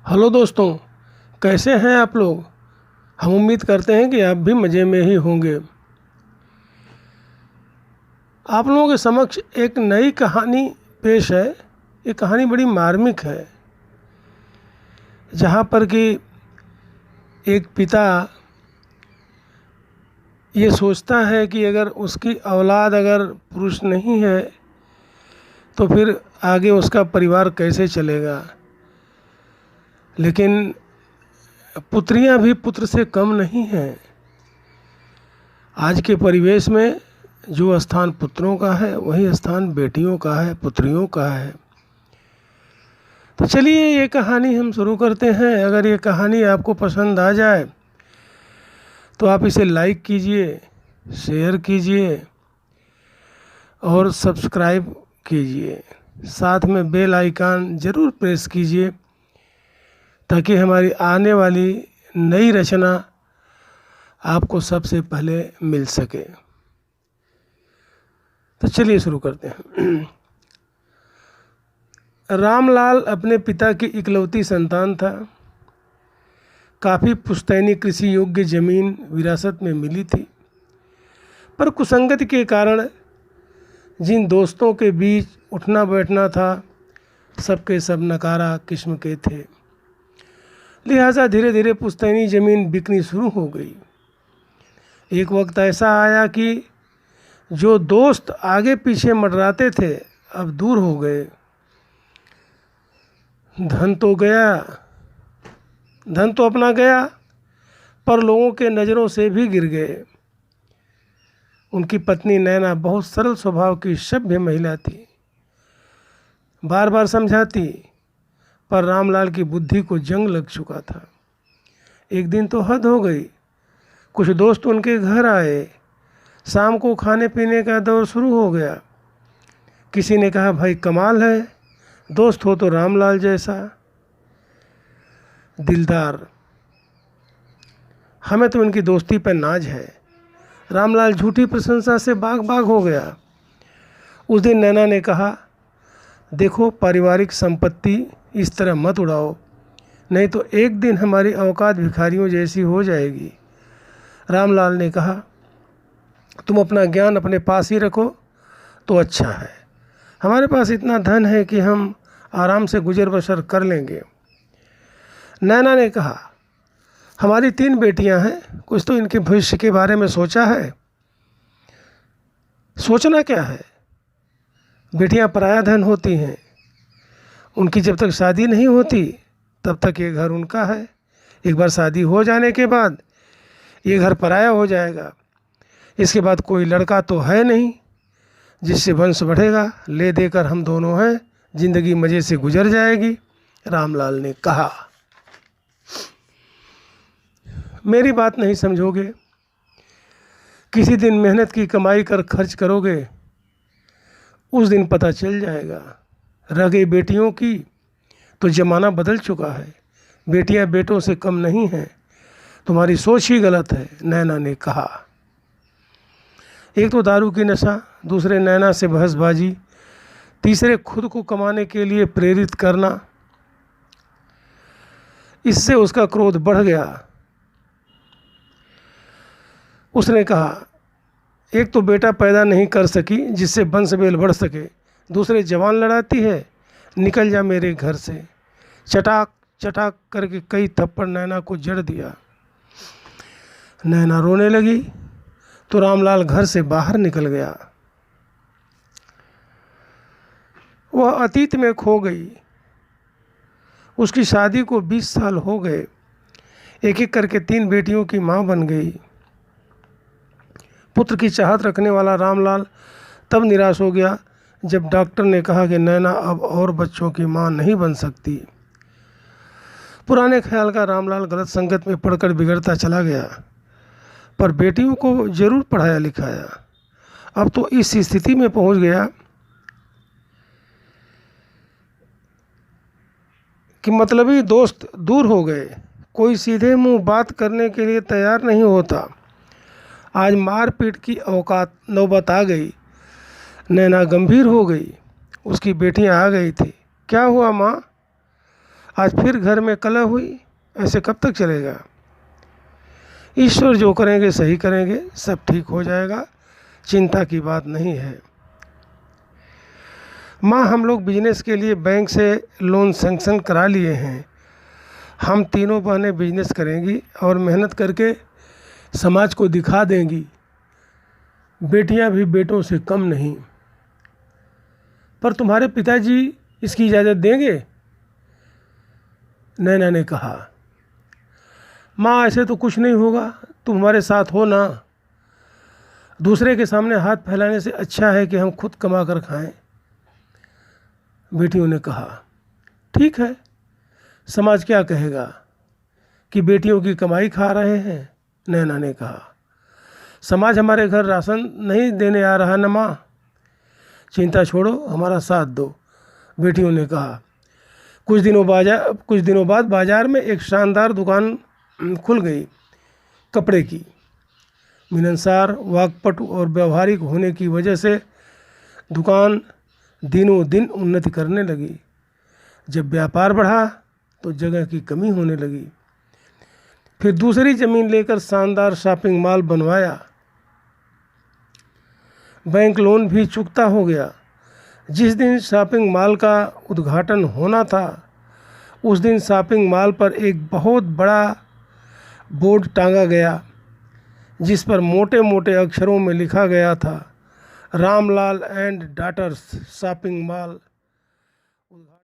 Hello दोस्तों, कैसे हैं आप लोग। हम उम्मीद करते हैं कि आप भी मज़े में ही होंगे। आप लोगों के समक्ष एक नई कहानी पेश है। ये कहानी बड़ी मार्मिक है, जहाँ पर कि एक पिता ये सोचता है कि अगर उसकी औलाद अगर पुरुष नहीं है तो फिर आगे उसका परिवार कैसे चलेगा। लेकिन पुत्रियां भी पुत्र से कम नहीं हैं। आज के परिवेश में जो स्थान पुत्रों का है वही स्थान बेटियों का है, पुत्रियों का है। तो चलिए ये कहानी हम शुरू करते हैं। अगर ये कहानी आपको पसंद आ जाए तो आप इसे लाइक कीजिए, शेयर कीजिए और सब्सक्राइब कीजिए। साथ में बेल आइकन ज़रूर प्रेस कीजिए ताकि हमारी आने वाली नई रचना आपको सबसे पहले मिल सके। तो चलिए शुरू करते हैं। रामलाल अपने पिता की इकलौती संतान था। काफ़ी पुश्तैनी कृषि योग्य ज़मीन विरासत में मिली थी, पर कुसंगति के कारण जिन दोस्तों के बीच उठना बैठना था सबके सब नकारा किस्म के थे। लिहाजा धीरे धीरे पुश्तैनी ज़मीन बिकनी शुरू हो गई। एक वक्त ऐसा आया कि जो दोस्त आगे पीछे मंडराते थे अब दूर हो गए। धन तो अपना गया, पर लोगों के नज़रों से भी गिर गए। उनकी पत्नी नैना बहुत सरल स्वभाव की सभ्य महिला थी। बार बार समझाती, पर रामलाल की बुद्धि को जंग लग चुका था। एक दिन तो हद हो गई। कुछ दोस्त उनके घर आए। शाम को खाने पीने का दौर शुरू हो गया। किसी ने कहा, भाई कमाल है, दोस्त हो तो रामलाल जैसा दिलदार, हमें तो इनकी दोस्ती पर नाज है। रामलाल झूठी प्रशंसा से बाग बाग हो गया। उस दिन नैना ने कहा, देखो पारिवारिक संपत्ति इस तरह मत उड़ाओ, नहीं तो एक दिन हमारी औकात भिखारियों जैसी हो जाएगी। रामलाल ने कहा, तुम अपना ज्ञान अपने पास ही रखो तो अच्छा है। हमारे पास इतना धन है कि हम आराम से गुजर बसर कर लेंगे। नैना ने कहा, हमारी 3 बेटियां हैं, कुछ तो इनके भविष्य के बारे में सोचा है। सोचना क्या है, बेटियां पराया धन होती हैं। उनकी जब तक शादी नहीं होती तब तक ये घर उनका है। एक बार शादी हो जाने के बाद ये घर पराया हो जाएगा। इसके बाद कोई लड़का तो है नहीं जिससे वंश बढ़ेगा। ले देकर हम दोनों हैं, जिंदगी मज़े से गुजर जाएगी। रामलाल ने कहा, मेरी बात नहीं समझोगे। किसी दिन मेहनत की कमाई कर खर्च करोगे, उस दिन पता चल जाएगा। रह गई बेटियों की, तो ज़माना बदल चुका है। बेटियां बेटों से कम नहीं हैं। तुम्हारी सोच ही गलत है, नैना ने कहा। एक तो दारू की नशा, दूसरे नैना से बहसबाजी, तीसरे खुद को कमाने के लिए प्रेरित करना। इससे उसका क्रोध बढ़ गया। उसने कहा, एक तो बेटा पैदा नहीं कर सकी जिससे वंश बेल बढ़ सके, दूसरे जवान लड़ाती है, निकल जा मेरे घर से। चटाक चटाक करके कई थप्पड़ नैना को जड़ दिया। नैना रोने लगी तो रामलाल घर से बाहर निकल गया। वह अतीत में खो गई। उसकी शादी को 20 साल हो गए। एक एक करके 3 बेटियों की माँ बन गई। पुत्र की चाहत रखने वाला रामलाल तब निराश हो गया जब डॉक्टर ने कहा कि नैना अब और बच्चों की माँ नहीं बन सकती। पुराने ख्याल का रामलाल गलत संगत में पढ़कर बिगड़ता चला गया, पर बेटियों को जरूर पढ़ाया लिखाया। अब तो इस स्थिति में पहुंच गया कि मतलबी दोस्त दूर हो गए। कोई सीधे मुंह बात करने के लिए तैयार नहीं होता। आज मारपीट की औकात नौबत आ गई। नैना गंभीर हो गई। उसकी बेटियां आ गई थी। क्या हुआ माँ, आज फिर घर में कलह हुई। ऐसे कब तक चलेगा? ईश्वर जो करेंगे सही करेंगे, सब ठीक हो जाएगा, चिंता की बात नहीं है। माँ, हम लोग बिजनेस के लिए बैंक से लोन सैंक्शन करा लिए हैं। हम तीनों बहनें बिजनेस करेंगी और मेहनत करके समाज को दिखा देंगी। बेटियां भी बेटों से कम नहीं। पर तुम्हारे पिताजी इसकी इजाज़त देंगे? नैना ने कहा। माँ, ऐसे तो कुछ नहीं होगा, तुम हमारे साथ हो ना। दूसरे के सामने हाथ फैलाने से अच्छा है कि हम खुद कमा कर खाएं। बेटियों ने कहा। ठीक है, समाज क्या कहेगा कि बेटियों की कमाई खा रहे हैं? नैना ने कहा। समाज हमारे घर राशन नहीं देने आ रहा न माँ। चिंता छोड़ो, हमारा साथ दो, बेटियों ने कहा। कुछ दिनों बाद बाजार में एक शानदार दुकान खुल गई, कपड़े की। मिलनसार, वाकपटु और व्यवहारिक होने की वजह से दुकान दिनों दिन उन्नति करने लगी। जब व्यापार बढ़ा तो जगह की कमी होने लगी। फिर दूसरी ज़मीन लेकर शानदार शॉपिंग मॉल बनवाया। बैंक लोन भी चुकता हो गया। जिस दिन शॉपिंग मॉल का उद्घाटन होना था, उस दिन शॉपिंग मॉल पर एक बहुत बड़ा बोर्ड टांगा गया, जिस पर मोटे मोटे अक्षरों में लिखा गया था, Ramlal and daughters shopping mall